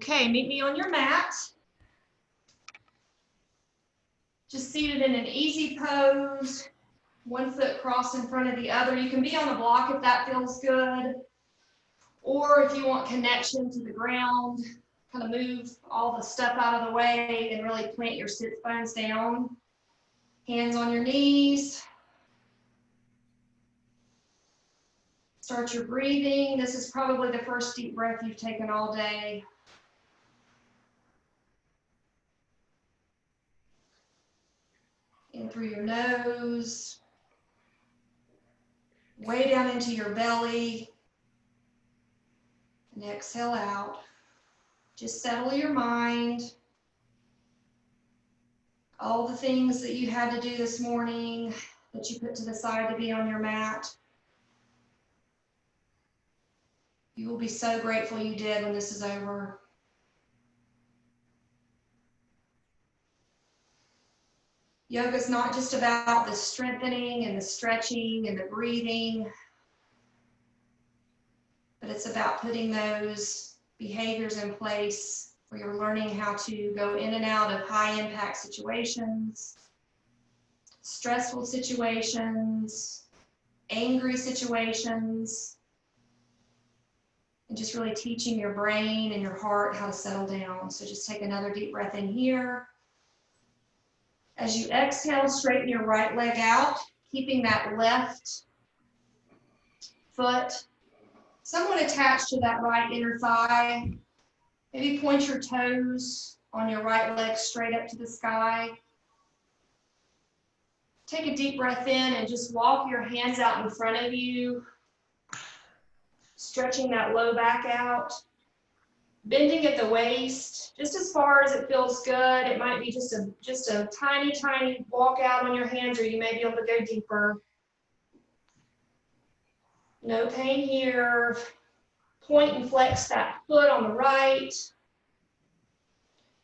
Okay, meet me on your mat. Just seated in an easy pose, one foot crossed in front of the other. You can be on the block if that feels good, or if you want connection to the ground, kind of move all the stuff out of the way and really plant your sit bones down. Hands on your knees. Start your breathing. This is probably the first deep breath you've taken all day. In through your nose, way down into your belly, and exhale out. Just settle your mind. All the things that you had to do this morning that you put to the side to be on your mat. You will be so grateful you did when this is over. Yoga is not just about the strengthening and the stretching and the breathing, but it's about putting those behaviors in place where you're learning how to go in and out of high impact situations, stressful situations, angry situations, and just really teaching your brain and your heart how to settle down. So just take another deep breath in here. As you exhale, straighten your right leg out, keeping that left foot somewhat attached to that right inner thigh. Maybe point your toes on your right leg straight up to the sky. Take a deep breath in and just walk your hands out in front of you, stretching that low back out. Bending at the waist, just as far as it feels good. It might be just a tiny, tiny walk out on your hands, or you may be able to go deeper. No pain here. Point and flex that foot on the right.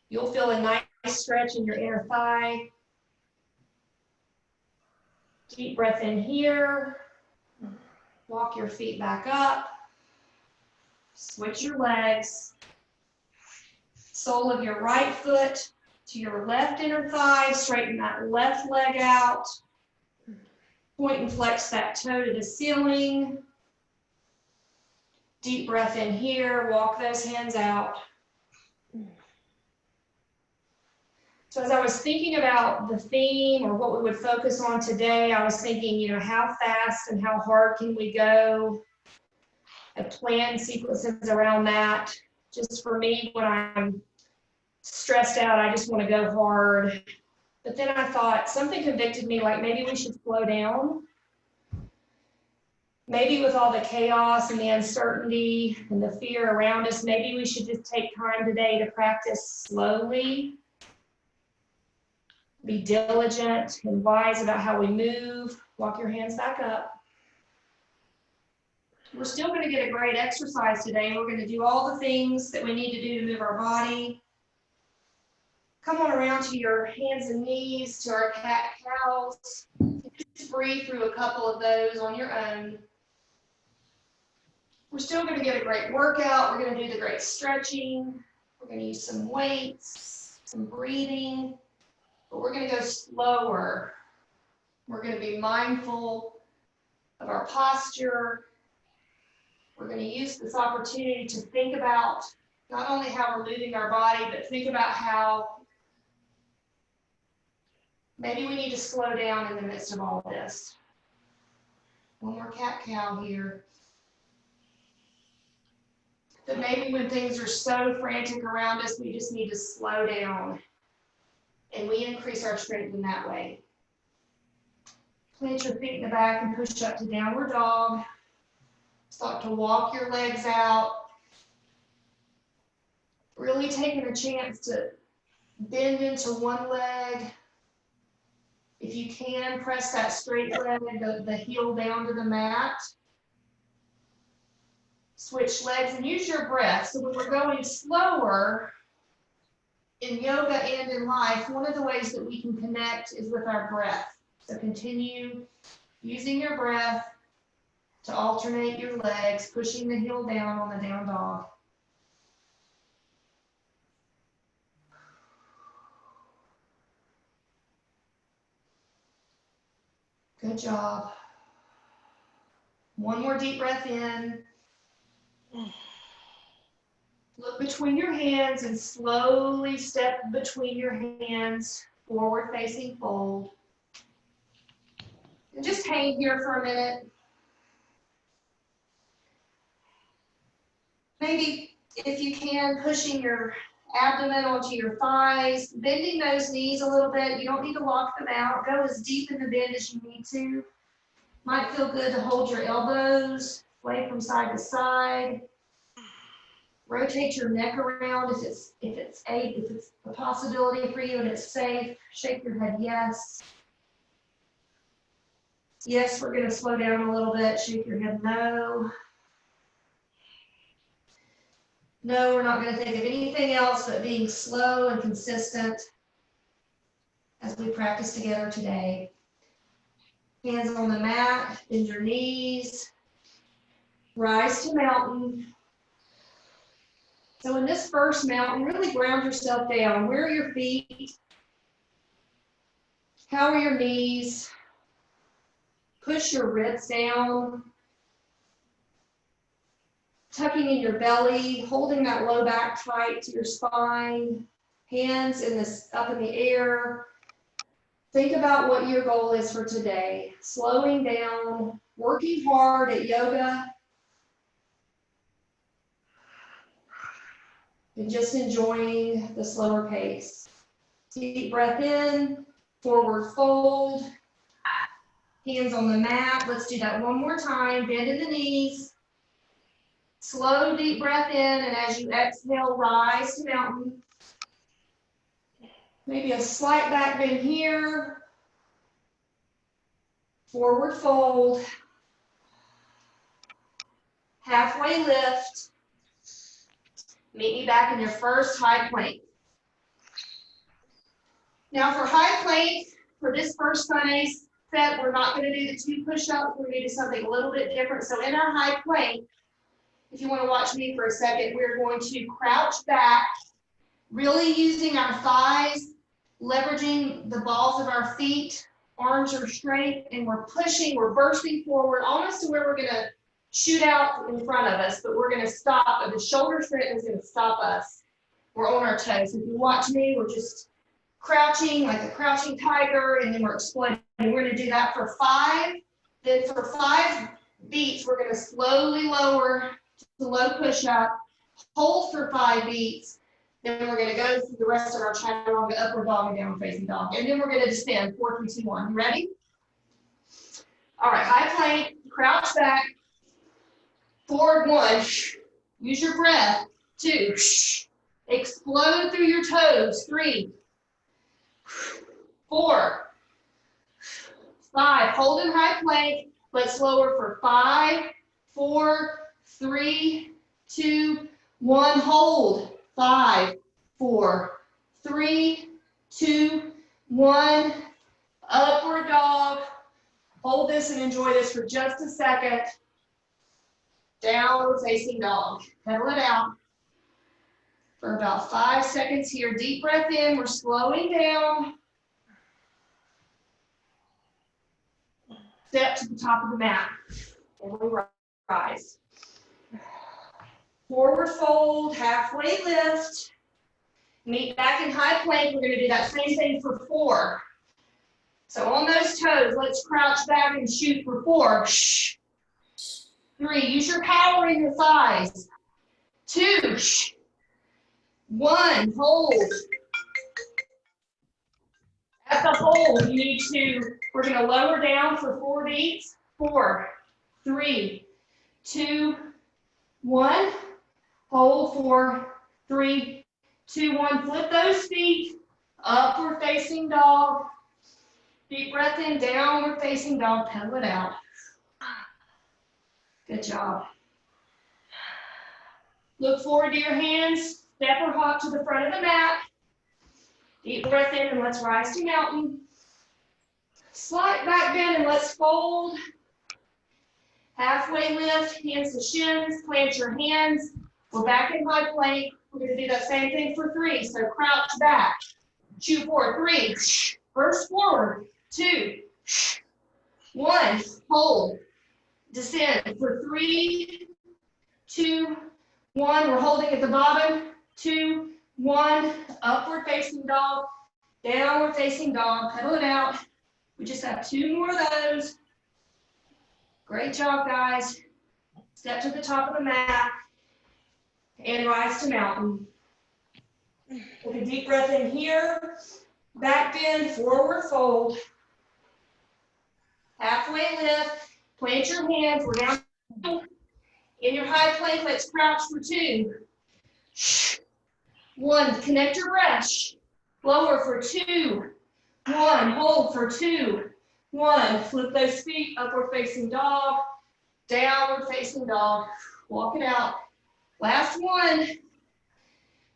You'll feel a nice stretch in your inner thigh. Deep breath in here. Walk your feet back up. Switch your legs. Sole of your right foot to your left inner thigh. Straighten that left leg out. Point and flex that toe to the ceiling. Deep breath in here. Walk those hands out. So as I was thinking about the theme or what we would focus on today, I was thinking, how fast and how hard can we go? I planned sequences around that. Just for me, when I'm stressed out, I just want to go hard. But then I thought, something convicted me, like maybe we should slow down. Maybe with all the chaos and the uncertainty and the fear around us, maybe we should just take time today to practice slowly. Be diligent and wise about how we move. Walk your hands back up. We're still going to get a great exercise today. We're going to do all the things that we need to do to move our body. Come on around to your hands and knees, to our cat-cows. Just breathe through a couple of those on your own. We're still going to get a great workout. We're going to do the great stretching. We're going to use some weights, some breathing, but we're going to go slower. We're going to be mindful of our posture. We're going to use this opportunity to think about not only how we're moving our body, but think about how maybe we need to slow down in the midst of all this. One more cat-cow here. But maybe when things are so frantic around us, we just need to slow down. And we increase our strength in that way. Plant your feet in the back and push up to downward dog. Start to walk your legs out. Really taking a chance to bend into one leg. If you can, press that straight leg, the heel down to the mat. Switch legs and use your breath. So when we're going slower in yoga and in life, one of the ways that we can connect is with our breath. So continue using your breath to alternate your legs, pushing the heel down on the down dog. Good job. One more deep breath in. Look between your hands and slowly step between your hands, forward facing fold. And just hang here for a minute. Maybe, if you can, pushing your abdomen onto your thighs, bending those knees a little bit. You don't need to lock them out. Go as deep in the bend as you need to. Might feel good to hold your elbows, sway from side to side. Rotate your neck around if it's a possibility for you and it's safe. Shake your head yes. Yes, we're going to slow down a little bit. Shake your head no. No, we're not going to think of anything else but being slow and consistent as we practice together today. Hands on the mat, bend your knees, rise to mountain. So in this first mountain, really ground yourself down. Where are your feet? How are your knees? Push your ribs down. Tucking in your belly, holding that low back tight to your spine, hands up in the air. Think about what your goal is for today. Slowing down, working hard at yoga, and just enjoying the slower pace. Deep breath in, forward fold, hands on the mat. Let's do that one more time. Bend in the knees. Slow, deep breath in, and as you exhale, rise to mountain. Maybe a slight back bend here. Forward fold. Halfway lift. Meet me back in your first high plank. Now for high plank, for this first Sunday's set, we're not going to do the 2 push-ups. We're going to do something a little bit different. So in our high plank, if you want to watch me for a second, we're going to crouch back, really using our thighs, leveraging the balls of our feet. Arms are straight, and we're pushing, we're bursting forward, almost to where we're going to shoot out in front of us, but we're going to stop. The shoulder strength is going to stop us. We're on our toes. If you watch me, we're just crouching like a crouching tiger, and then we're exploding. We're going to do that for 5. Then for 5 beats, we're going to slowly lower to low push-up, hold for 5 beats. Then we're going to go through the rest of our chaturanga, upward dog and down facing dog. And then we're going to descend, 4, 3, 2, 1. You ready? All right, high plank, crouch back, forward 1. Use your breath. 2. Explode through your toes. 3, 4, 5. Hold in high plank. Let's lower for 5, 4, 3, 2, 1. Hold. 5, 4, 3, 2, 1. Upward dog. Hold this and enjoy this for just a second. Downward facing dog. Pedal it out for about 5 seconds here. Deep breath in. We're slowing down. Step to the top of the mat. And we rise. Forward fold, halfway lift. Meet back in high plank. We're going to do that same thing for 4. So on those toes, let's crouch back and shoot for 4. 3, use your power in your thighs. 2, 1, hold. At the hold, you need to, we're going to lower down for 4 beats. 4, 3, 2, 1. Hold 4, 3, 2, 1. Flip those feet. Upward facing dog. Deep breath in, downward facing dog. Pedal it out. Good job. Look forward to your hands. Step or hop to the front of the mat. Deep breath in and let's rise to mountain. Slight back bend and let's fold. Halfway lift, hands to shins. Plant your hands. We're back in high plank. We're going to do that same thing for 3. So crouch back. Shoot forward. 3. Burst forward. 2. 1, hold, descend for 3, 2, 1. We're holding at the bottom. 2, 1. Upward facing dog, downward facing dog. Pedal it out. We just have 2 more of those. Great job, guys. Step to the top of the mat and rise to mountain. Take a deep breath in here. Back bend, forward fold. Halfway lift. Plant your hands. We're down. In your high plank, let's crouch for 2. 1. Connect your breath. Lower for 2. 1. Hold for 2. 1. Flip those feet. Upward facing dog. Downward facing dog. Walk it out. Last 1.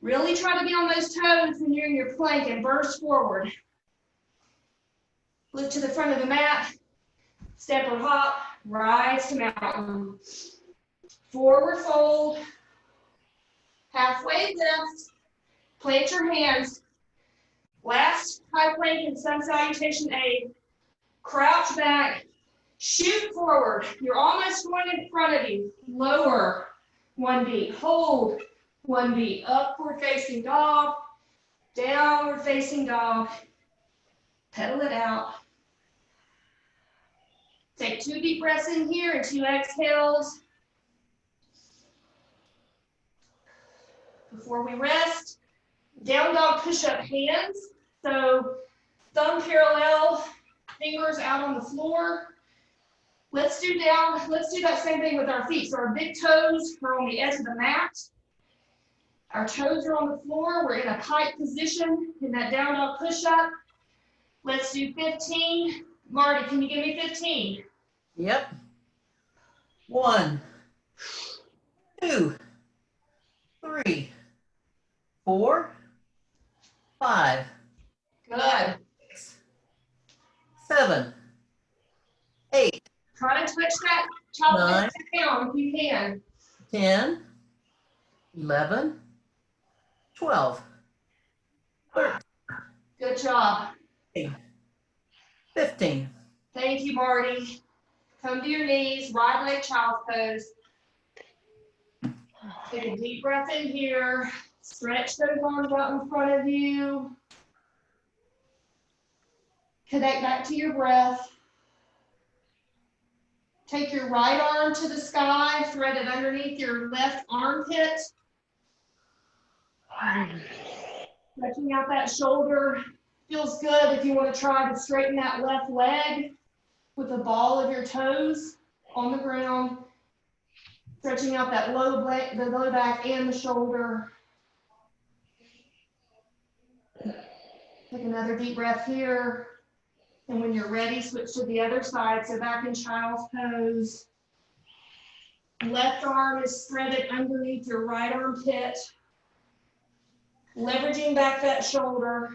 Really try to be on those toes when you're in your plank and burst forward. Look to the front of the mat. Step or hop. Rise to mountain. Forward fold. Halfway lift. Plant your hands. Last high plank and sun salutation A. Crouch back. Shoot forward. You're almost going in front of you. Lower. 1 beat. Hold. 1 beat. Upward facing dog. Downward facing dog. Pedal it out. Take 2 deep breaths in here and 2 exhales. Before we rest, down dog push-up hands. So thumb parallel, fingers out on the floor. Let's do that same thing with our feet. So our big toes are on the edge of the mat. Our toes are on the floor. We're in a kite position in that down dog push-up. Let's do 15. Marty, can you give me 15? Yep. 1, 2, 3, 4, 5. Good. 6, 7, 8. Try to touch that top 9, down if you can. 10, 11, 12, 13. Good job. 15. Thank you, Marty. Come to your knees, right leg child's pose. Take a deep breath in here. Stretch those arms out in front of you. Connect back to your breath. Take your right arm to the sky, thread it underneath your left armpit. Stretching out that shoulder. Feels good if you want to try to straighten that left leg with the ball of your toes on the ground. Stretching out that the low back and the shoulder. Take another deep breath here. And when you're ready, switch to the other side. So back in child's pose. Left arm is threaded underneath your right armpit. Leveraging back that shoulder.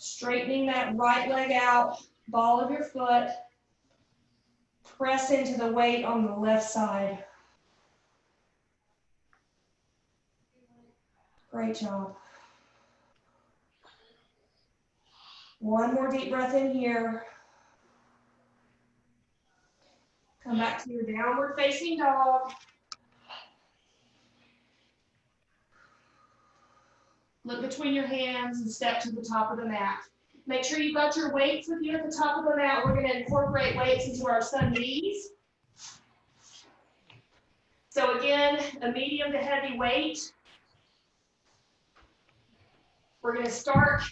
Straightening that right leg out, ball of your foot. Press into the weight on the left side. Great job. 1 more deep breath in here. Come back to your downward facing dog. Look between your hands and step to the top of the mat. Make sure you've got your weights with you at the top of the mat. We're going to incorporate weights into our sun knees. So again, a medium to heavy weight. We're going to start,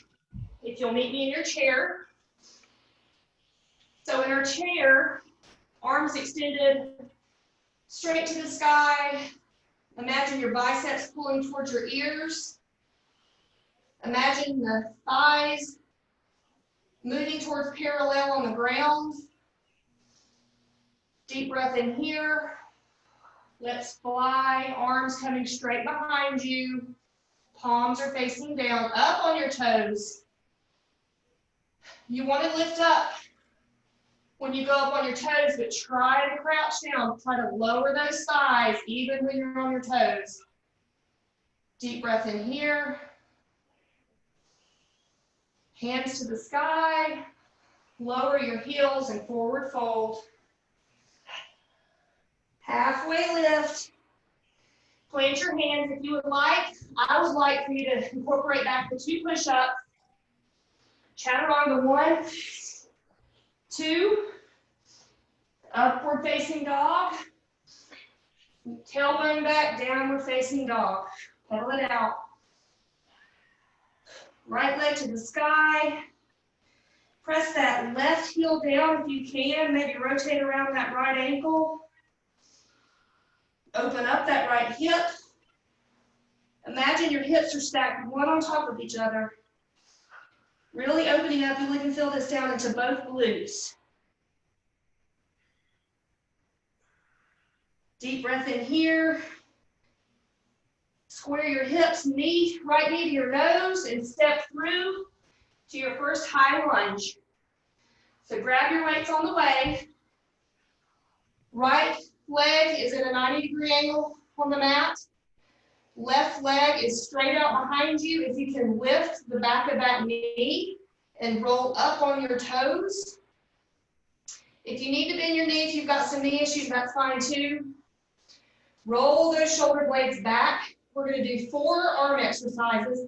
if you'll meet me in your chair. So in our chair, arms extended straight to the sky. Imagine your biceps pulling towards your ears. Imagine the thighs moving towards parallel on the ground. Deep breath in here. Let's fly. Arms coming straight behind you. Palms are facing down, up on your toes. You want to lift up when you go up on your toes, but try to crouch down. Try to lower those thighs even when you're on your toes. Deep breath in here. Hands to the sky. Lower your heels and forward fold. Halfway lift. Plant your hands if you would like. I would like for you to incorporate back the 2 push-ups. Chaturanga 1, 2, upward facing dog. Tailbone back, downward facing dog. Pedal it out. Right leg to the sky. Press that left heel down if you can. Maybe rotate around that right ankle. Open up that right hip. Imagine your hips are stacked one on top of each other. Really opening up. You'll even feel this down into both glutes. Deep breath in here. Square your hips, right knee to your nose, and step through to your first high lunge. So grab your weights on the way. Right leg is at a 90-degree angle on the mat. Left leg is straight out behind you. If you can lift the back of that knee and roll up on your toes. If you need to bend your knee, if you've got some knee issues, that's fine too. Roll those shoulder blades back. We're going to do 4 arm exercises.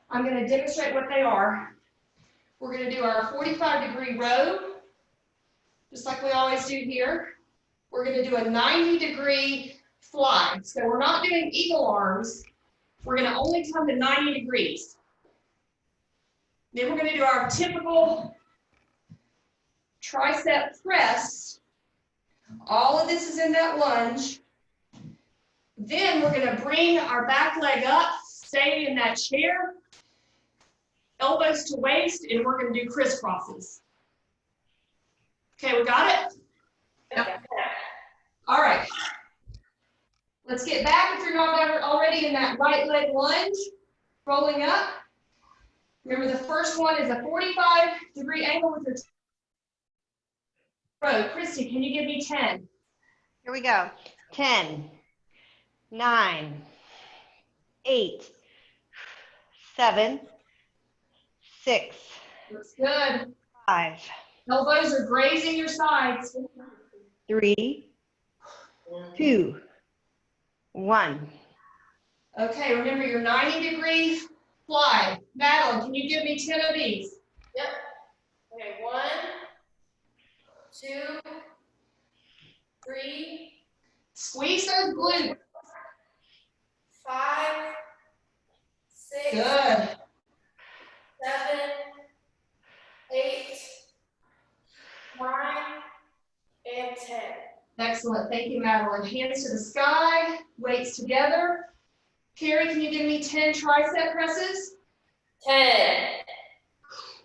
I'm going to demonstrate what they are. We're going to do our 45-degree row, just like we always do here. We're going to do a 90-degree fly. So we're not doing eagle arms. We're going to only come to 90 degrees. Then we're going to do our typical tricep press. All of this is in that lunge. Then we're going to bring our back leg up, stay in that chair, elbows to waist, and we're going to do crisscrosses. Okay, we got it? Yep. All right. Let's get back if you're not already in that right leg lunge, rolling up. Remember, the first one is a 45-degree angle with your row. Christy, can you give me 10? Here we go. 10, 9, 8, 7, 6. Looks good. 5, Elbows are grazing your sides. 3, 2, 1. Okay, remember your 90-degree fly. Madeline, can you give me 10 of these? Yep. Okay, 1, 2, 3, Squeeze those glutes. 5, 6, Good. 7, 8, 9, and 10. Excellent. Thank you, Madeline. Hands to the sky, weights together. Carrie, can you give me 10 tricep presses? 10,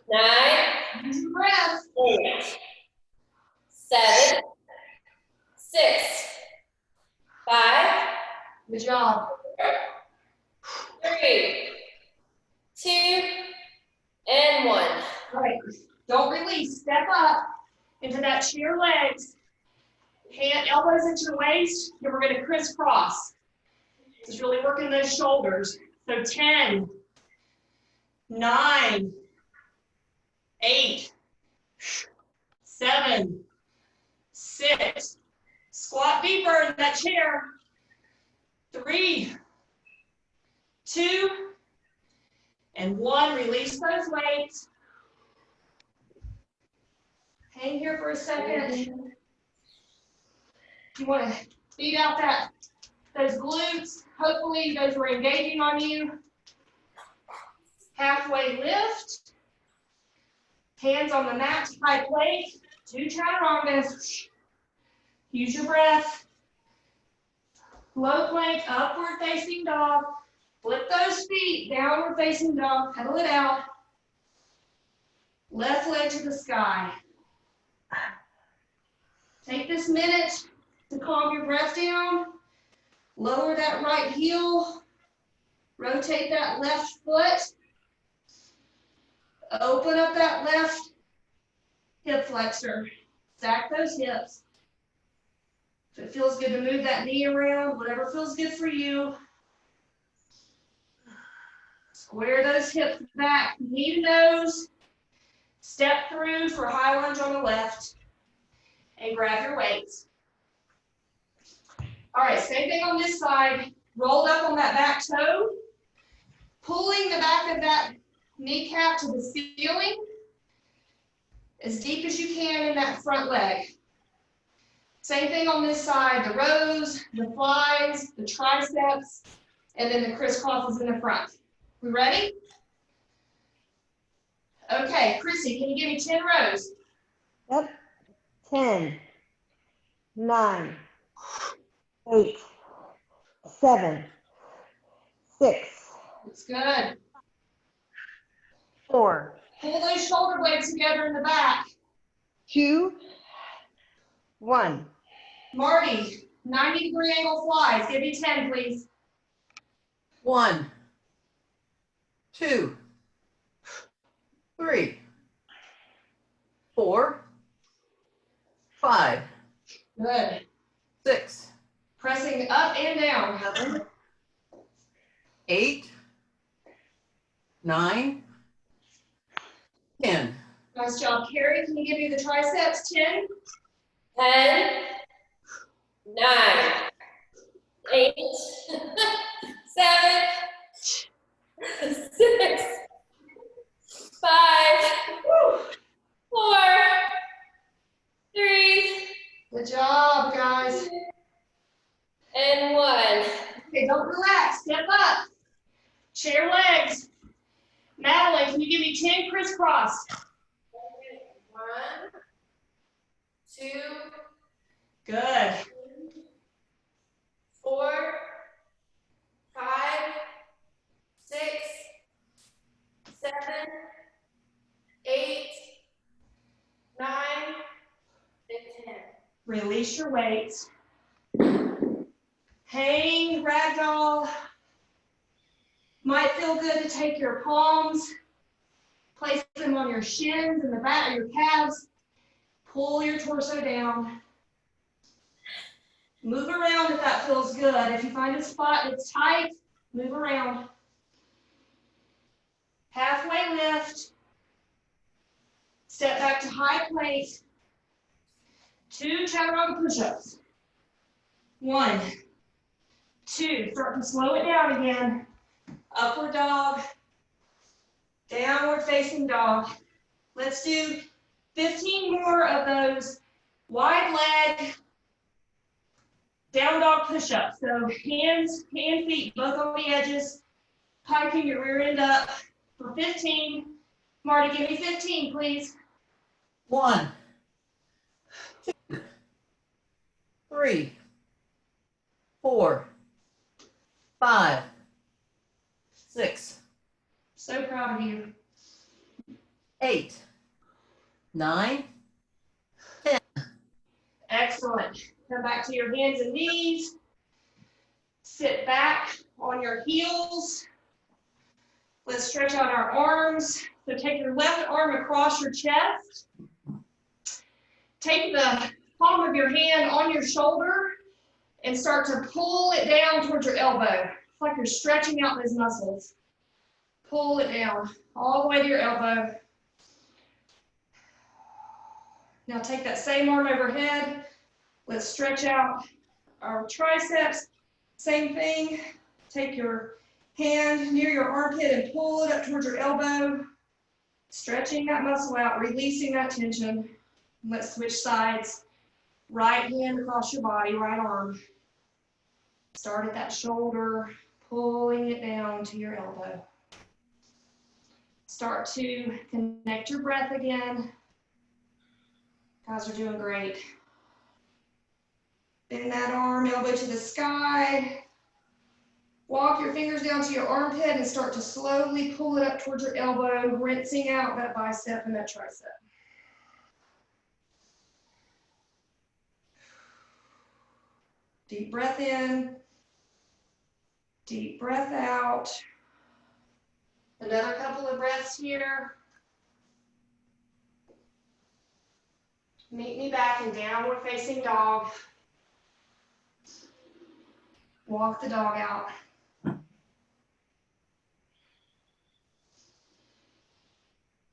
9, Use your breath. 8, 7, 6, 5, Good job. 3, 2, and 1. All right. Don't release. Step up into that chair legs. Hand, elbows into the waist. Then we're going to crisscross. This is really working those shoulders. So 10, 9, 8, 7, 6. Squat deeper in that chair. 3, 2, and 1. Release those weights. Hang here for a second. You want to beat out those glutes. Hopefully those were engaging on you. Halfway lift. Hands on the mat, high plank. 2 chaturangas. Use your breath. Low plank, upward facing dog. Flip those feet, downward facing dog. Pedal it out. Left leg to the sky. Take this minute to calm your breath down. Lower that right heel. Rotate that left foot. Open up that left hip flexor. Stack those hips. If it feels good to move that knee around, whatever feels good for you. Square those hips back, knee to nose. Step through for high lunge on the left and grab your weights. All right, same thing on this side. Rolled up on that back toe, pulling the back of that kneecap to the ceiling as deep as you can in that front leg. Same thing on this side, the rows, the flies, the triceps, and then the crisscrosses in the front. We ready? Okay, Chrissy, can you give me 10 rows? Yep. 10, 9, 8, 7, 6, That's good. 4, Pull those shoulder blades together in the back. 2, 1. Marty, 90-degree angle flies. Give me 10, please. 1, 2, 3, 4, 5, Good. 6, Pressing up and down. 7, 8, 9, 10. Nice job, Carrie. Can you give me the triceps? 10. 10, 9, 8, 7, 6, 5, 4, 3, Good job, guys. and 1. Okay, don't relax. Step up. Chair legs. Madeline, can you give me 10 crisscross? 1, 2, Good. 4, 5, 6, 7, 8, 9, and 10. Release your weights. Hang, ragdoll. Might feel good to take your palms, place them on your shins and the back of your calves. Pull your torso down. Move around if that feels good. If you find a spot that's tight, move around. Halfway lift. Step back to high plank. 2 chaturanga push-ups. 1, 2. Start to slow it down again. Upward dog. Downward facing dog. Let's do 15 more of those wide leg down dog push-ups. So hands, feet, both on the edges, piking your rear end up for 15. Marty, give me 15, please. 1, 2, 3, 4, 5, 6, So proud of you. 8, 9, Excellent. Come back to your hands and knees. Sit back on your heels. Let's stretch out our arms. So take your left arm across your chest. Take the palm of your hand on your shoulder and start to pull it down towards your elbow. It's like you're stretching out those muscles. Pull it down all the way to your elbow. Now take that same arm overhead. Let's stretch out our triceps. Same thing. Take your hand near your armpit and pull it up towards your elbow. Stretching that muscle out, releasing that tension. Let's switch sides. Right hand across your body, right arm. Start at that shoulder, pulling it down to your elbow. Start to connect your breath again. Guys are doing great. Bend that arm, elbow to the sky. Walk your fingers down to your armpit and start to slowly pull it up towards your elbow, rinsing out that bicep and that tricep. Deep breath in, deep breath out. Another couple of breaths here. Meet me back in downward facing dog. Walk the dog out.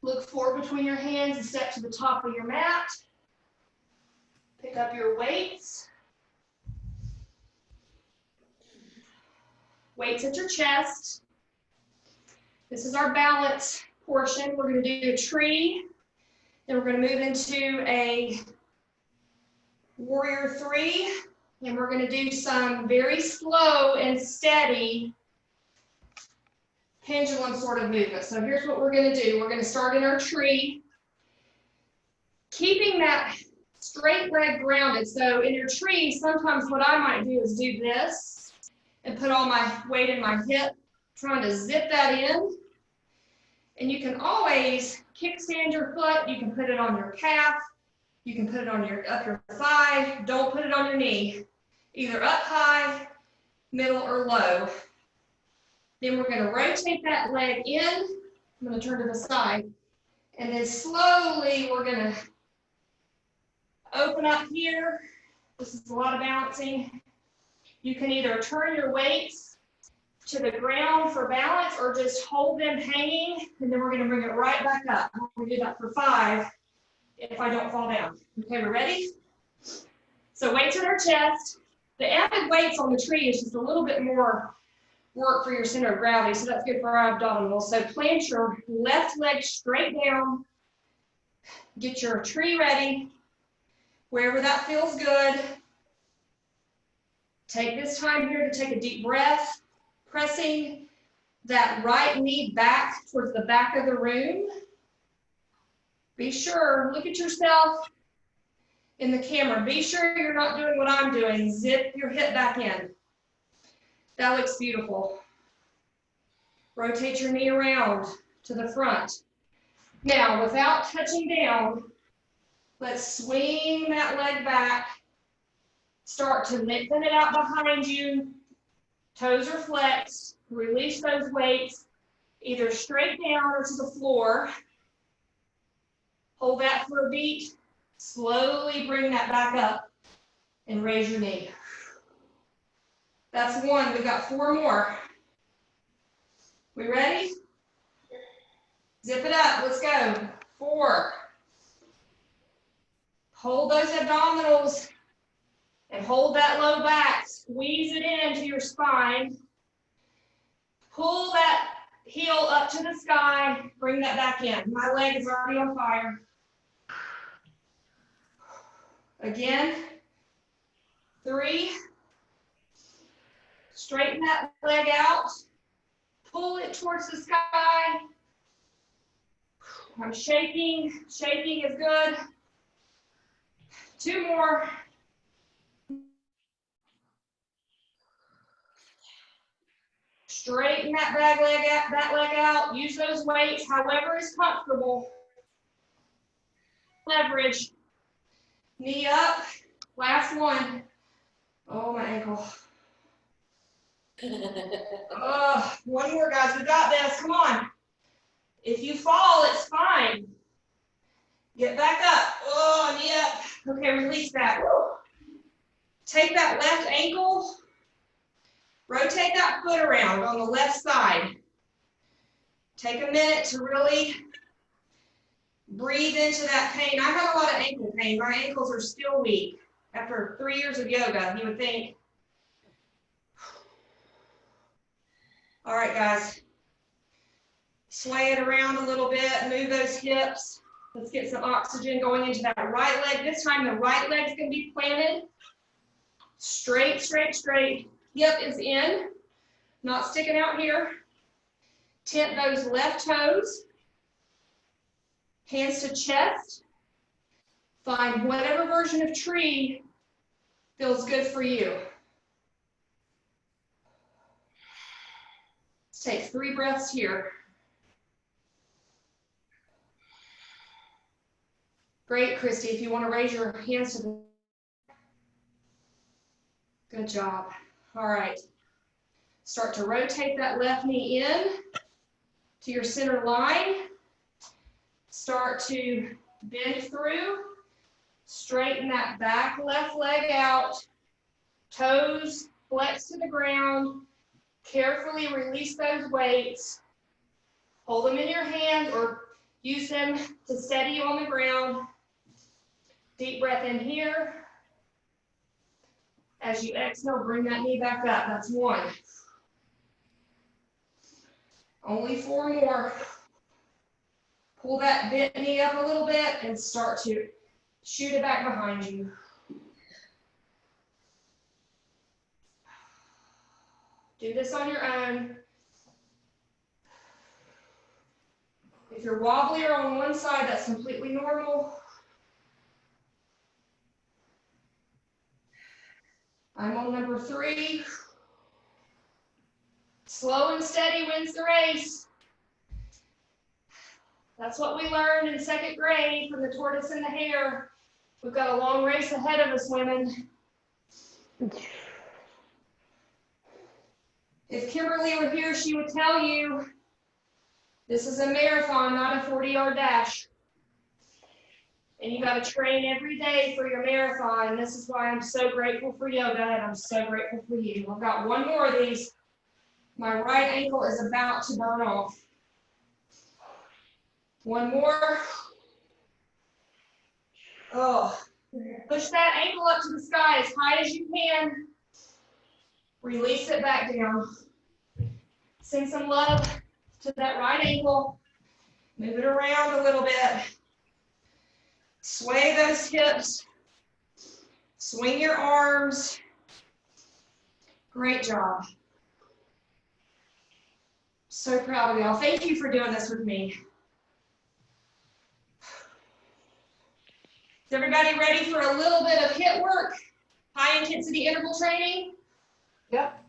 Look forward between your hands and step to the top of your mat. Pick up your weights. Weights at your chest. This is our balance portion. We're going to do a tree. Then we're going to move into a warrior 3. And we're going to do some very slow and steady pendulum sort of movement. So here's what we're going to do. We're going to start in our tree, keeping that straight leg grounded. So in your tree, sometimes what I might do is do this and put all my weight in my hip, trying to zip that in. And you can always kickstand your foot. You can put it on your calf. You can put it on up your thigh. Don't put it on your knee. Either up high, middle, or low. Then we're going to rotate that leg in. I'm going to turn to the side. And then slowly we're going to open up here. This is a lot of balancing. You can either turn your weights to the ground for balance or just hold them hanging, and then we're going to bring it right back up. We'll do that for 5 if I don't fall down. Okay, we're ready? So weights at our chest. The added weights on the tree is just a little bit more work for your center of gravity, so that's good for our abdominals. So plant your left leg straight down. Get your tree ready, wherever that feels good. Take this time here to take a deep breath, pressing that right knee back towards the back of the room. Be sure, look at yourself in the camera. Be sure you're not doing what I'm doing. Zip your hip back in. That looks beautiful. Rotate your knee around to the front. Now, without touching down, let's swing that leg back. Start to lengthen it out behind you. Toes are flexed. Release those weights, either straight down or to the floor. Hold that for a beat. Slowly bring that back up and raise your knee. That's 1. We've got 4 more. We ready? Zip it up. Let's go. 4. Hold those abdominals and hold that low back. Squeeze it into your spine. Pull that heel up to the sky. Bring that back in. My leg is already on fire. Again. 3. Straighten that leg out. Pull it towards the sky. I'm shaking. Shaking is good. 2 more. Straighten that leg out. Use those weights however is comfortable. Leverage. Knee up. Last 1. Oh, my ankle. 1 more, guys. We got this. Come on. If you fall, it's fine. Get back up. Oh, knee up. Okay, release that. Take that left ankle. Rotate that foot around on the left side. Take a minute to really breathe into that pain. I have a lot of ankle pain. My ankles are still weak after 3 years of yoga, you would think. All right, guys. Sway it around a little bit. Move those hips. Let's get some oxygen going into that right leg. This time the right leg's going to be planted. Straight, straight, straight. Hip is in, not sticking out here. Tent those left toes. Hands to chest. Find whatever version of tree feels good for you. Let's take 3 breaths here. Great, Christy. If you want to raise your hands to the... Good job. All right. Start to rotate that left knee in to your center line. Start to bend through. Straighten that back left leg out. Toes flex to the ground. Carefully release those weights. Hold them in your hand or Use them to steady you on the ground. Deep breath in here. As you exhale, bring that knee back up. That's 1. Only 4 more. Pull that bent knee up a little bit and start to shoot it back behind you. Do this on your own. If you're wobblier on one side, that's completely normal. I'm on number 3. Slow and steady wins the race. That's what we learned in 2nd grade from the tortoise and the hare. We've got a long race ahead of us, women. If Kimberly were here, she would tell you this is a marathon, not a 40-yard dash. And you got to train every day for your marathon. This is why I'm so grateful for yoga, and I'm so grateful for you. I've got 1 more of these. My right ankle is about to burn off. 1 more. Oh, push that ankle up to the sky as high as you can. Release it back down. Send some love to that right ankle. Move it around a little bit. Sway those hips. Swing your arms. Great job. So proud of y'all. Thank you for doing this with me. Is everybody ready for a little bit of HIIT work? High intensity interval training? Yep.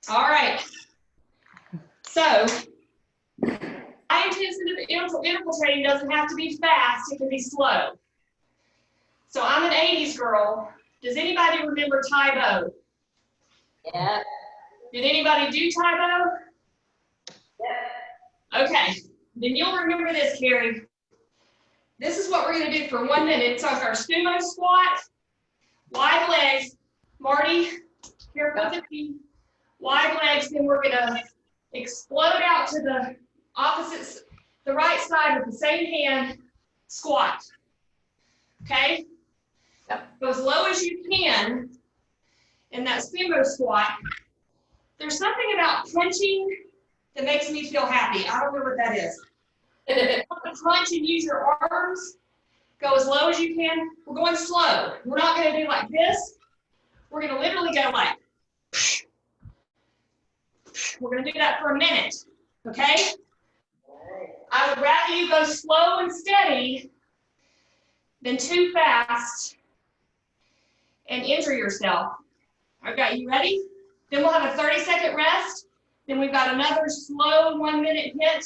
All right. So, high intensity interval training doesn't have to be fast, it can be slow. So I'm an 80s girl. Does anybody remember Tae Bo? Yeah. Did anybody do Tae Bo? Yeah. Okay, then you'll remember this, Carrie. This is what we're gonna do for 1 minute. It's like our sumo squat, wide legs. Marty, careful with the feet. Wide legs, then we're gonna explode out to the opposite, the right side with the same hand, squat. Okay? Yep. Go as low as you can in that sumo squat. There's something about punching that makes me feel happy. I don't know what that is. Punch and use your arms. Go as low as you can. We're going slow. We're not going to do like this. We're going to literally go like. We're going to do that for a minute. Okay? I would rather you go slow and steady than too fast and injure yourself. Okay, you ready? Then we'll have a 30-second rest. Then we've got another slow 1 minute hit.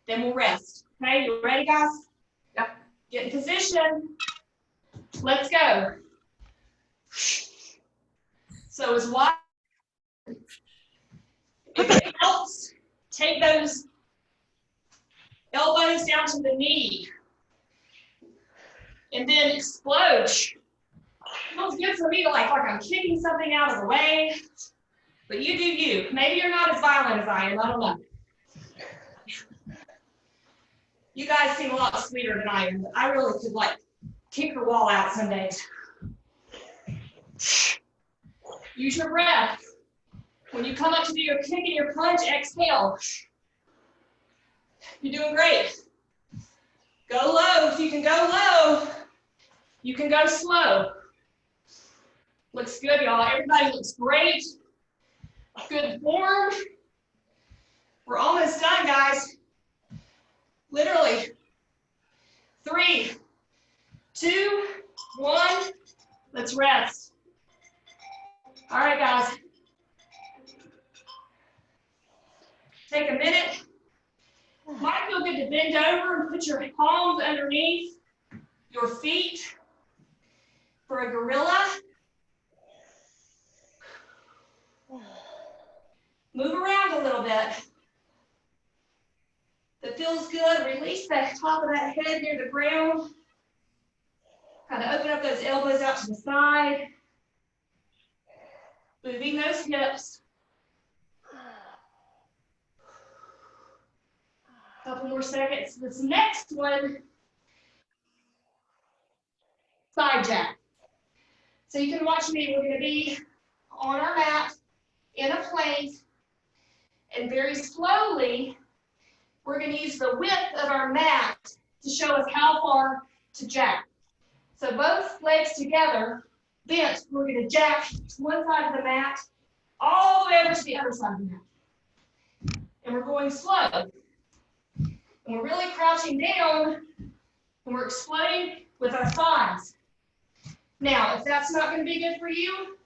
Then we'll rest. Okay, you ready, guys? Yep. Get in position. Let's go. So as wide. If it helps, take those elbows down to the knee. And then explode. Feels good for me to like I'm kicking something out of the way. But you do you. Maybe you're not as violent as I am. I don't know. You guys seem a lot sweeter than I am, but I really could like kick your wall out some days. Use your breath. When you come up to do your kick and your punch, exhale. You're doing great. Go low. If you can go low, you can go slow. Looks good, y'all. Everybody looks great. Good form. We're almost done, guys. Literally. 3, 2, 1. Let's rest. All right, guys. Take a minute. Might feel good to bend over and put your palms underneath your feet for a gorilla. Move around a little bit. That feels good. Release the top of that head near the ground. Kind of open up those elbows out to the side. Moving those hips. Couple more seconds. This next one, side jack. So you can watch me. We're going to be on our mat in a plank, and very slowly, we're going to use the width of our mat to show us how far to jack. So both legs together, bent, we're going to jack to one side of the mat, all the way over to the other side of the mat. And we're going slow. And we're really crouching down, and we're exploding with our thighs. Now, if that's not going to be good for you,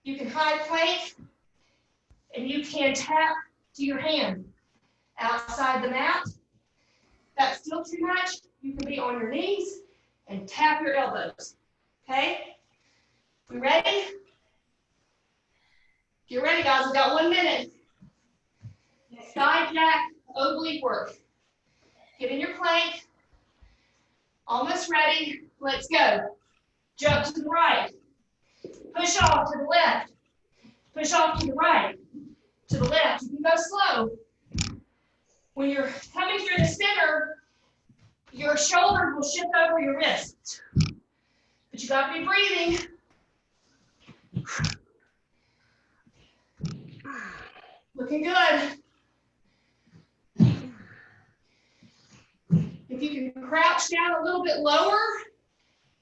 you can high plank, and you can tap to your hand outside the mat. If that's still too much, you can be on your knees and tap your elbows. Okay? We ready? If you're ready, guys, we've got 1 minute. Side jack, oblique work. Get in your plank. Almost ready. Let's go. Jump to the right. Push off to the left. Push off to the right. To the left. You can go slow. When you're coming through the center, your shoulders will shift over your wrists. But you got to be breathing. Looking good. If you can crouch down a little bit lower,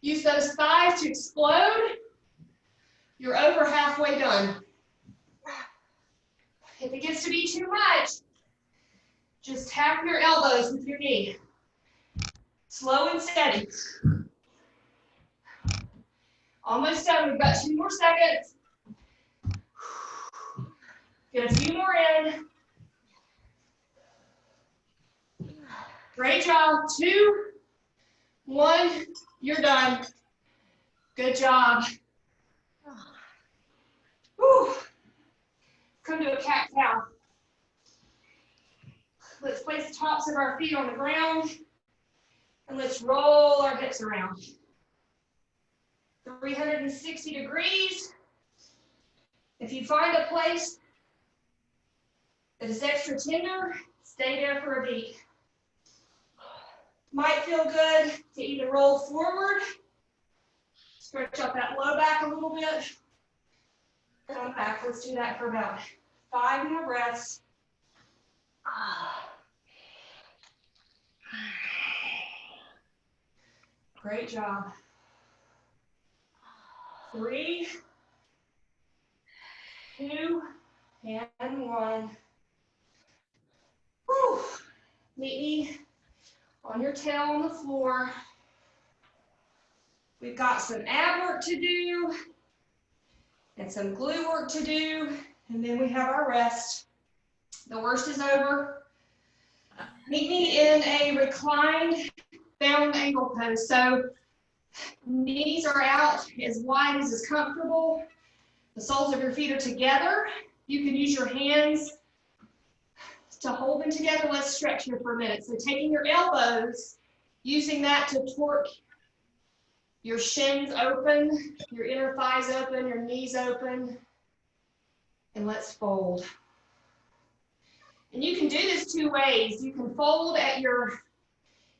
use those thighs to explode, you're over halfway done. If it gets to be too much, just tap your elbows with your knee. Slow and steady. Almost done. We've got 2 more seconds. Get a few more in. Great job. 2, 1, you're done. Good job. Whew. Come to a cat-cow. Let's place the tops of our feet on the ground, and let's roll our hips around. 360 degrees. If you find a place that is extra tender, stay there for a beat. Might feel good to even roll forward. Stretch up that low back a little bit. Come back. Let's do that for about 5 more breaths. Great job. 3, 2, and 1. Whew. Meet me on your tail on the floor. We've got some ab work to do and some glute work to do, and then we have our rest. The worst is over. Meet me in a reclined bound ankle pose. So knees are out as wide as is comfortable. The soles of your feet are together. You can use your hands to hold them together. Let's stretch here for a minute. So taking your elbows, using that to torque your shins open, your inner thighs open, your knees open, and let's fold. And you can do this 2 ways. You can fold at your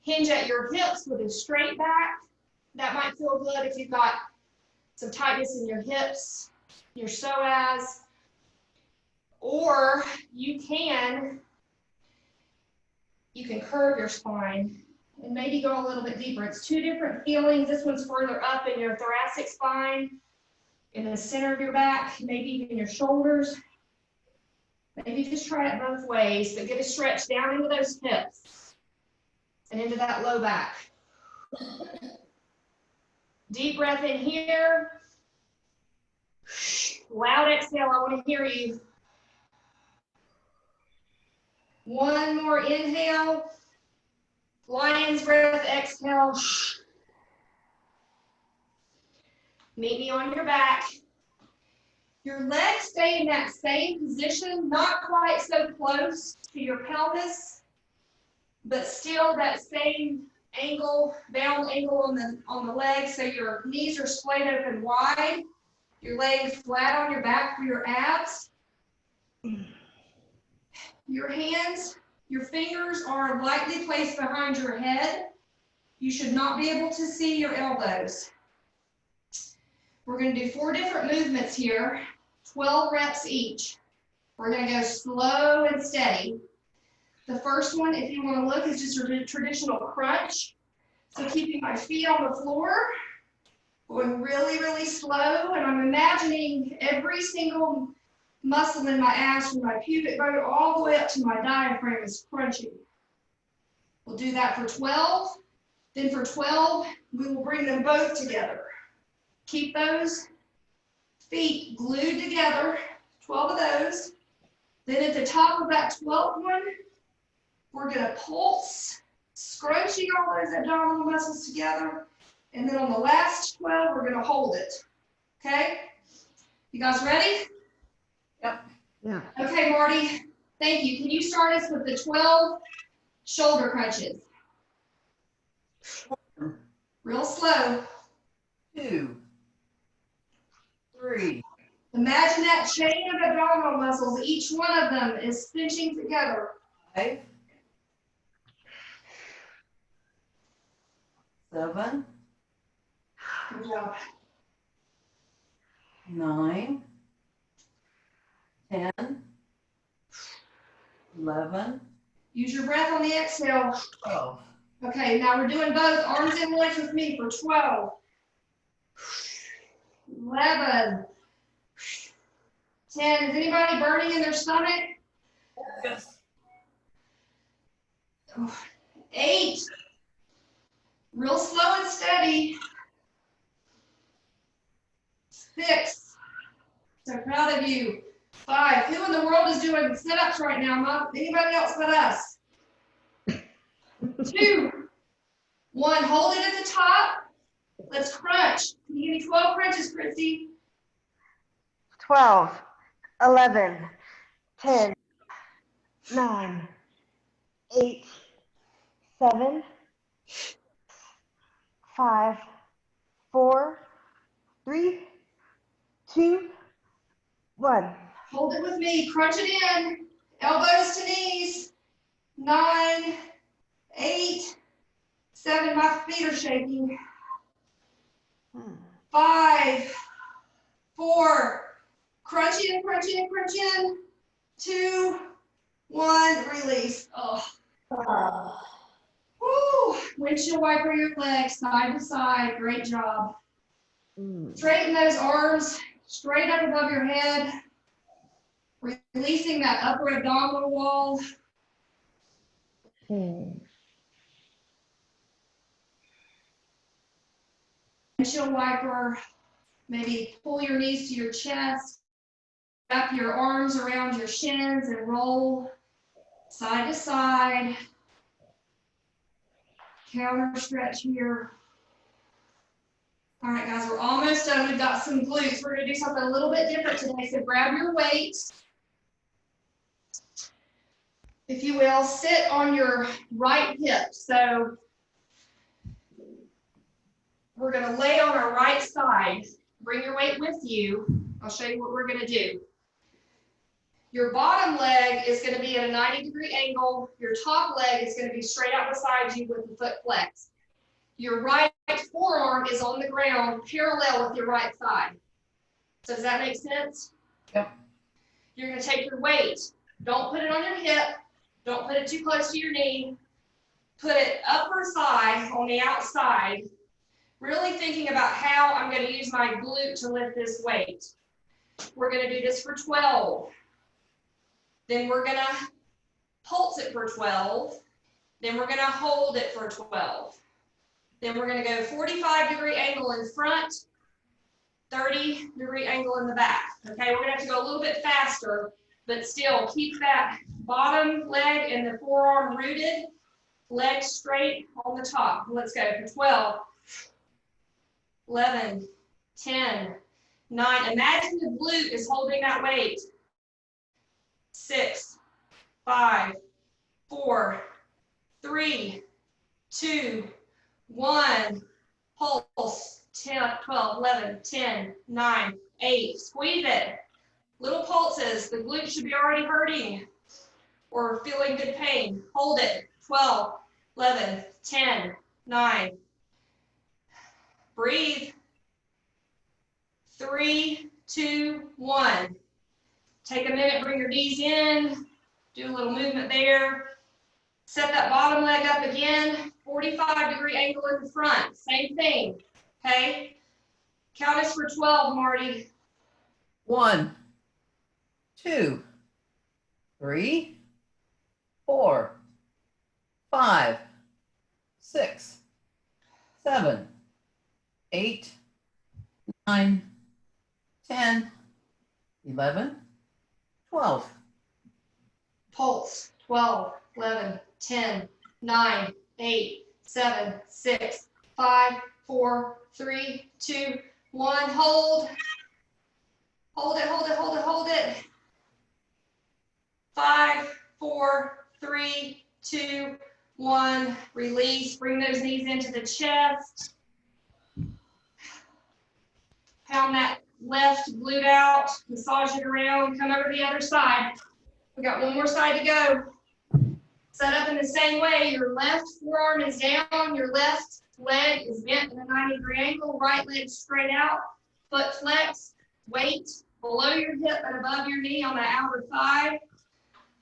hinge at your hips with a straight back. That might feel good if you've got some tightness in your hips, your psoas. Or you can curve your spine and maybe go a little bit deeper. It's 2 different feelings. This one's further up in your thoracic spine, in the center of your back, maybe even your shoulders. Maybe just try it both ways, but get a stretch down into those hips and into that low back. Deep breath in here. Loud exhale, I want to hear you. 1 more inhale. Lion's breath, exhale. Meet me on your back. Your legs stay in that same position, not quite so close to your pelvis, but still that same angle, bound angle on the legs. So your knees are splayed open wide, your legs flat on your back for your abs. Your hands Your fingers are lightly placed behind your head. You should not be able to see your elbows. We're going to do 4 different movements here, 12 reps each. We're going to go slow and steady. The first one, if you want to look, is just a traditional crunch. So keeping my feet on the floor, going really, really slow, and I'm imagining every single muscle in my ass from my pubic bone all the way up to my diaphragm is crunching. We'll do that for 12. Then for 12, we will bring them both together. Keep those feet glued together, 12 of those. Then at the top of that 12th one, we're going to pulse, scrunching all those abdominal muscles together. And then on the last 12, we're going to hold it. Okay? You guys ready? Yep. Yeah. Okay, Marty. Thank you. Can you start us with the 12 shoulder crunches? Real slow. 2, 3, Imagine that chain of abdominal muscles. Each one of them is cinching together. 5, 7, Good job. 9, 10, 11, Use your breath on the exhale. 12. Okay, now we're doing both. Arms and legs with me for 12. 11. 10. Is anybody burning in their stomach? Yes. 8. Real slow and steady. 6. So proud of you. 5. Who in the world is doing sit-ups right now? Not anybody else but us. 2. 1. Hold it at the top. Let's crunch. Can you give me 12 crunches, Christy? 12, 11, 10, 9, 8, 7, 5, 4, 3, 2, 1. Hold it with me. Crunch it in. Elbows to knees. 9, 8, 7. My feet are shaking. 5, 4. Crunch in, crunch in, crunch in. 2, 1. Release. Oh. Woo. Windshield wiper your legs side to side. Great job. Straighten those arms straight up above your head. Releasing that upper abdominal wall. Windshield wiper. Maybe pull your knees to your chest. Wrap your arms around your shins and roll side to side. Counter stretch here. All right, guys, we're almost done. We've got some glutes. We're going to do something a little bit different today. So grab your weight. If you will, sit on your right hip. So we're going to lay on our right side. Bring your weight with you. I'll show you what we're going to do. Your bottom leg is going to be at a 90-degree angle. Your top leg is going to be straight out beside you with the foot flexed. Your right forearm is on the ground parallel with your right thigh. So does that make sense? Yep. You're going to take your weight. Don't put it on your hip. Don't put it too close to your knee. Put it upper thigh on the outside. Really thinking about how I'm going to use my glute to lift this weight. We're going to do this for 12. Then we're going to pulse it for 12. Then we're going to hold it for 12. Then we're going to go 45-degree angle in front, 30-degree angle in the back. Okay, we're going to have to go a little bit faster, but still keep that bottom leg and the forearm rooted, leg straight on the top. Let's go for 12, 11, 10, 9. Imagine the glute is holding that weight. 6, 5, 4, 3, 2, 1. Pulse. 10, 12, 11, 10, 9, 8. Squeeze it. Little pulses. The glute should be already hurting. or feeling good pain. Hold it. 12, 11, 10, 9. Breathe. 3, 2, 1. Take a minute, bring your knees in. Do a little movement there. Set that bottom leg up again. 45-degree angle in the front. Same thing. Okay? Count us for 12, Marty. 1, 2, 3, 4, 5, 6, 7, 8, 9, 10, 11, 12. Pulse. 12, 11, 10, 9, 8, 7, 6, 5, 4, 3, 2, 1. Hold. Hold it, hold it, hold it, hold it. 5, 4, 3, 2, 1. Release. Bring those knees into the chest. Pound that left glute out. Massage it around. Come over to the other side. We got one more side to go. Set up in the same way. Your left forearm is down. Your left leg is bent in a 90-degree angle. Right leg straight out. Foot flex. Weight below your hip and above your knee on the outer thigh.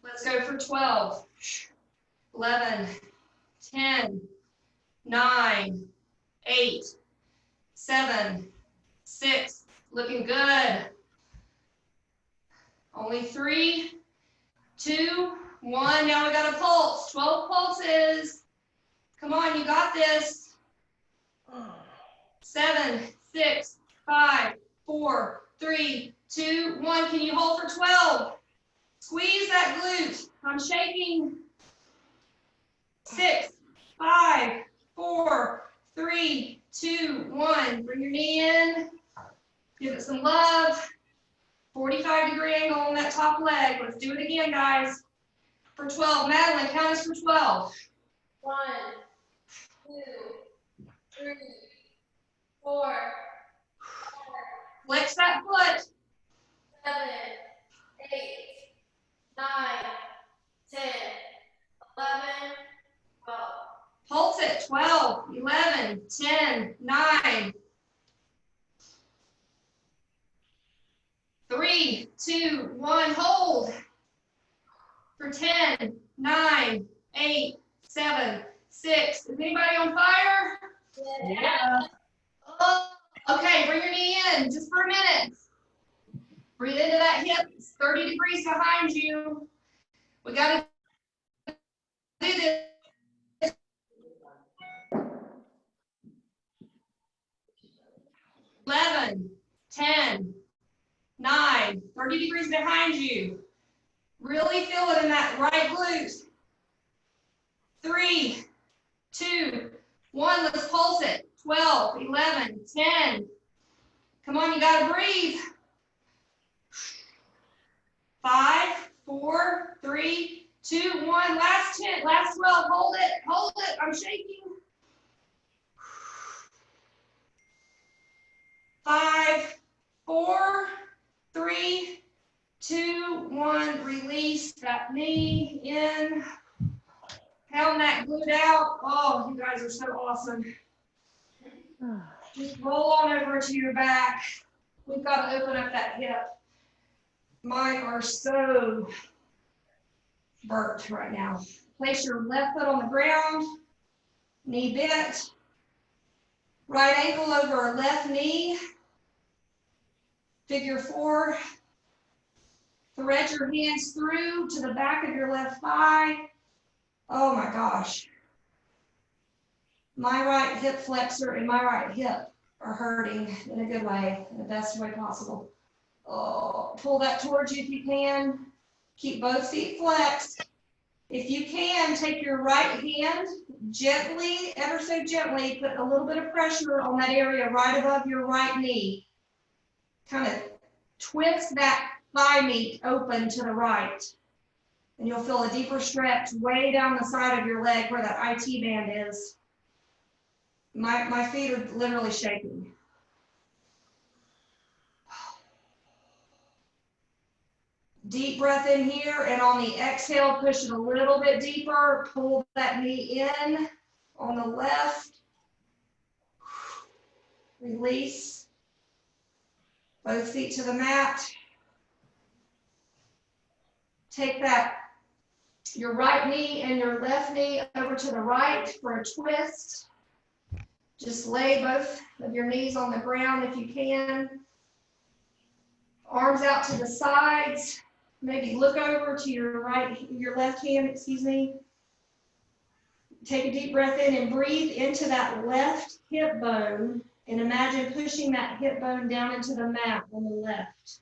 Let's go for 12, 11, 10, 9, 8, 7, 6. Looking good. Only 3, 2, 1. Now we got a pulse. 12 pulses. Come on, you got this. 7, 6, 5, 4, 3, 2, 1. Can you hold for 12? Squeeze that glute. I'm shaking. 6, 5, 4, 3, 2, 1. Bring your knee in. Give it some love. 45-degree angle on that top leg. Let's do it again, guys. For 12. Madeline, count us for 12. 1, 2, 3, 4, Flex that foot. 7, 8, 9, 10, 11, 12. Pulse it. 12, 11, 10, 9. 3, 2, 1. Hold. For 10, 9, 8, 7, 6. Is anybody on fire? Yeah. Oh, okay, bring your knee in just for a minute. Breathe into that hip. It's 30 degrees behind you. We got to do this. 11, 10, 9, 30 degrees behind you. Really feel it in that right glute. 3, 2, 1. Let's pulse it. 12, 11, 10. Come on, you got to breathe. 5, 4, 3, 2, 1. Last 10, last 12. Hold it, hold it. I'm shaking. 5, 4, 3, 2, 1. Release that knee in. Pound that glute out. Oh, you guys are so awesome. Just roll on over to your back. We've got to open up that hip. Mine are so burnt right now. Place your left foot on the ground, knee bent, right ankle over left knee, figure 4, thread your hands through to the back of your left thigh. Oh my gosh. My right hip flexor and my right hip are hurting in a good way, in the best way possible. Oh, pull that towards you if you can. Keep both feet flexed. If you can, take your right hand gently, ever so gently, put a little bit of pressure on that area right above your right knee. Kind of twist that thigh meat open to the right. And you'll feel a deeper stretch way down the side of your leg where that IT band is. My feet are literally shaking. Deep breath in here, and on the exhale, push it a little bit deeper. Pull that knee in on the left. Release. Both feet to the mat. Take that, your right knee and your left knee over to the right for a twist. Just lay both of your knees on the ground if you can. Arms out to the sides. Maybe look over to your left hand, excuse me. Take a deep breath in and breathe into that left hip bone, and imagine pushing that hip bone down into the mat on the left.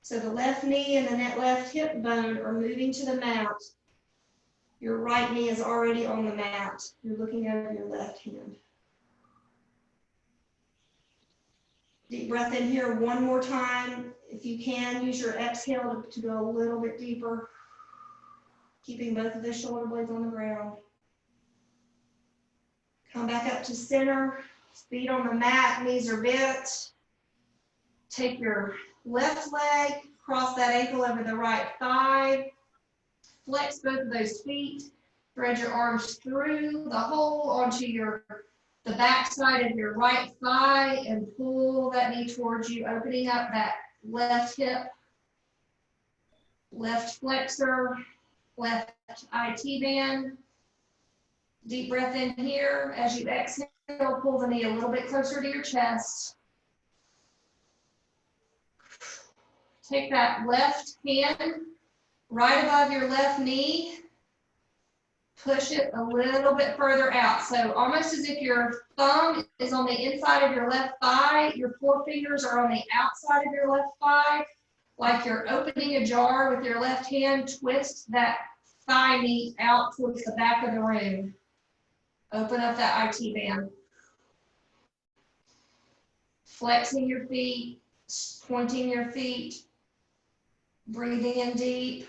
So the left knee and the left hip bone are moving to the mat. Your right knee is already on the mat. You're looking over your left hand. Deep breath in here one more time. If you can, use your exhale to go a little bit deeper, keeping both of the shoulder blades on the ground. Come back up to center, feet on the mat, knees are bent. Take your left leg, cross that ankle over the right thigh. Flex both of those feet. Thread your arms through the hole onto the back side of your right thigh and pull that knee towards you, opening up that left hip, left flexor, left IT band. Deep breath in here. As you exhale, pull the knee a little bit closer to your chest. Take that left hand right above your left knee. Push it a little bit further out. So almost as if your thumb is on the inside of your left thigh, your forefingers are on the outside of your left thigh. Like you're opening a jar with your left hand, twist that thigh meat out towards the back of the room. Open up that IT band. Flexing your feet, pointing your feet, breathing in deep.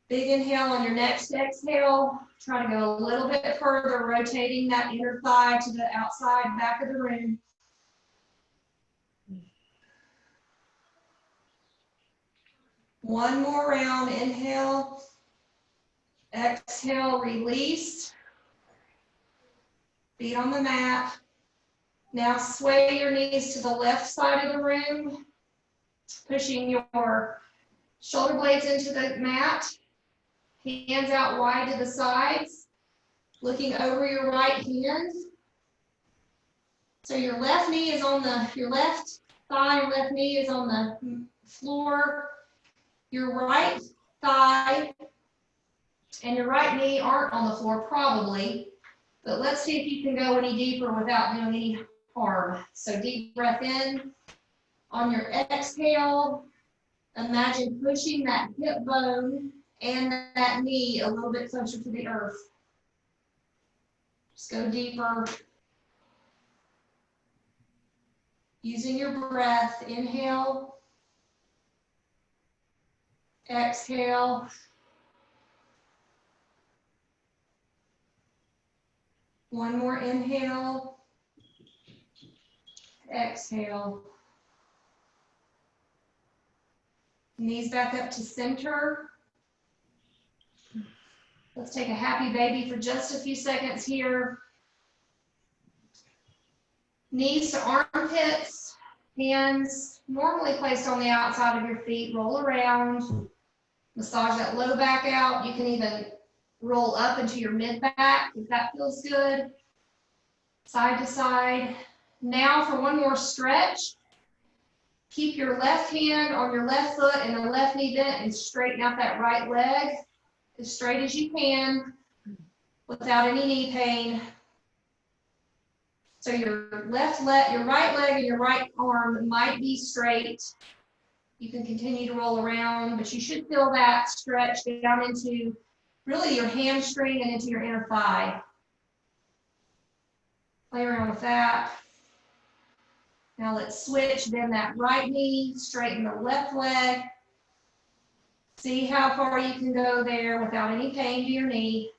Big inhale on your next exhale. Try to go a little bit further, rotating that inner thigh to the outside back of the room. One more round. Inhale. Exhale, release. Feet on the mat. Now sway your knees to the left side of the room, pushing your shoulder blades into the mat. Hands out wide to the sides, looking over your right hand. So your left knee is on your left thigh and left knee is on the floor. Your right thigh and your right knee aren't on the floor probably, but let's see if you can go any deeper without doing any harm. So deep breath in. On your exhale, imagine pushing that hip bone and that knee a little bit closer to the earth. Just go deeper. Using your breath, inhale, exhale. One more inhale, exhale. Knees back up to center. Let's take a happy baby for just a few seconds here. Knees to armpits, hands normally placed on the outside of your feet. Roll around, massage that low back out. You can even roll up into your mid back if that feels good. Side to side. Now for one more stretch. Keep your left hand on your left foot and the left knee bent and straighten out that right leg as straight as you can without any knee pain. So your right leg and your right arm might be straight. You can continue to roll around, but you should feel that stretch down into really your hamstring and into your inner thigh. Play around with that. Now let's switch, bend that right knee, straighten the left leg. See how far you can go there without any pain to your knee.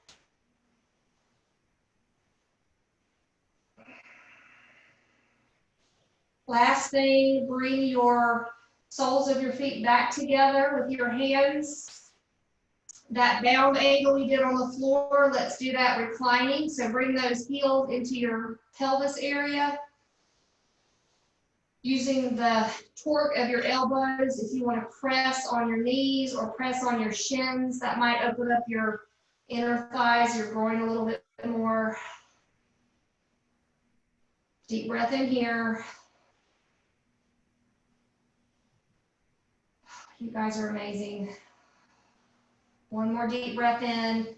Last thing, bring your soles of your feet back together with your hands. That bound angle we did on the floor, let's do that reclining. So bring those heels into your pelvis area. Using the torque of your elbows, if you want to press on your knees or press on your shins, that might open up your inner thighs, your groin a little bit more. Deep breath in here. You guys are amazing. One more deep breath in,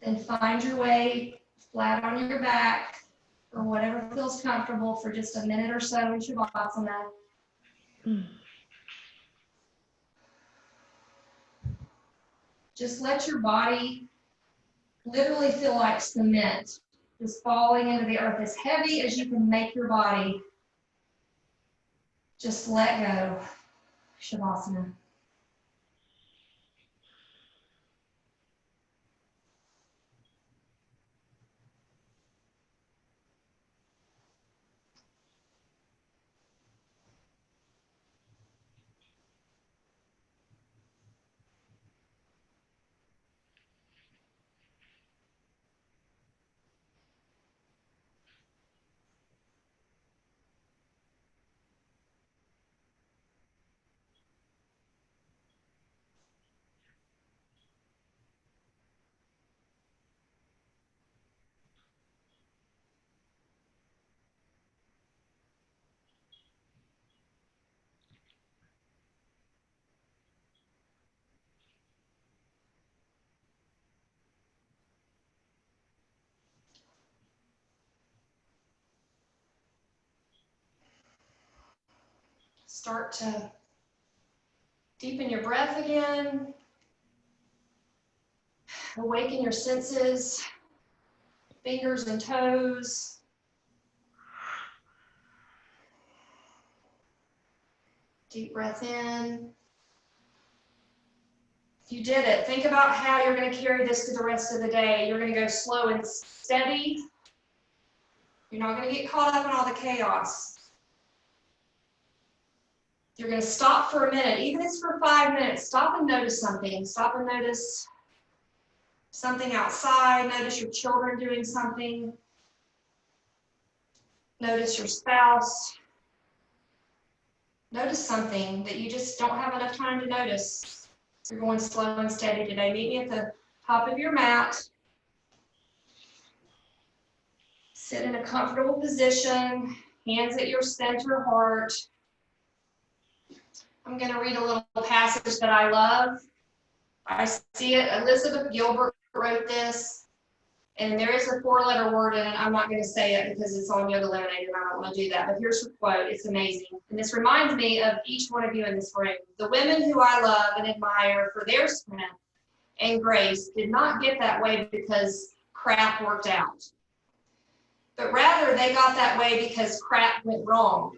then find your way flat on your back or whatever feels comfortable for just a minute or so in Shavasana. Just let your body literally feel like cement, just falling into the earth as heavy as you can make your body. Just let go. Shavasana. Start to deepen your breath again. Awaken your senses, fingers and toes. Deep breath in. If you did it, think about how you're going to carry this to the rest of the day. You're going to go slow and steady. You're not going to get caught up in all the chaos. You're going to stop for a minute, even if it's for 5 minutes. Stop and notice something. Stop and notice something outside. Notice your children doing something. Notice your spouse. Notice something that you just don't have enough time to notice. You're going slow and steady today. Meet me at the top of your mat. Sit in a comfortable position, hands at your center heart. I'm going to read a little passage that I love. I see it. Elizabeth Gilbert wrote this, and there is a 4-letter word in it. I'm not going to say it because it's on Yoga Lemonade, and I don't want to do that. But here's her quote. It's amazing. And this reminds me of each one of you in this room. The women who I love and admire for their strength and grace did not get that way because crap worked out. But rather, they got that way because crap went wrong,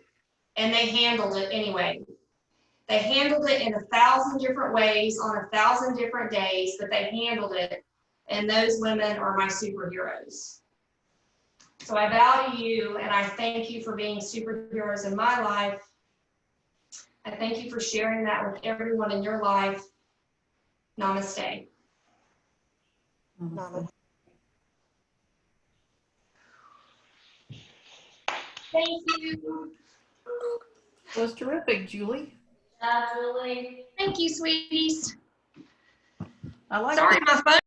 and they handled it anyway. They handled it in 1,000 different ways on 1,000 different days, but they handled it, and those women are my superheroes. So I bow to you, and I thank you for being superheroes in my life. I thank you for sharing that with everyone in your life. Namaste. Namaste. Thank you. That was terrific, Julie. Julie. Thank you, sweeties. I like Sorry, that. my phone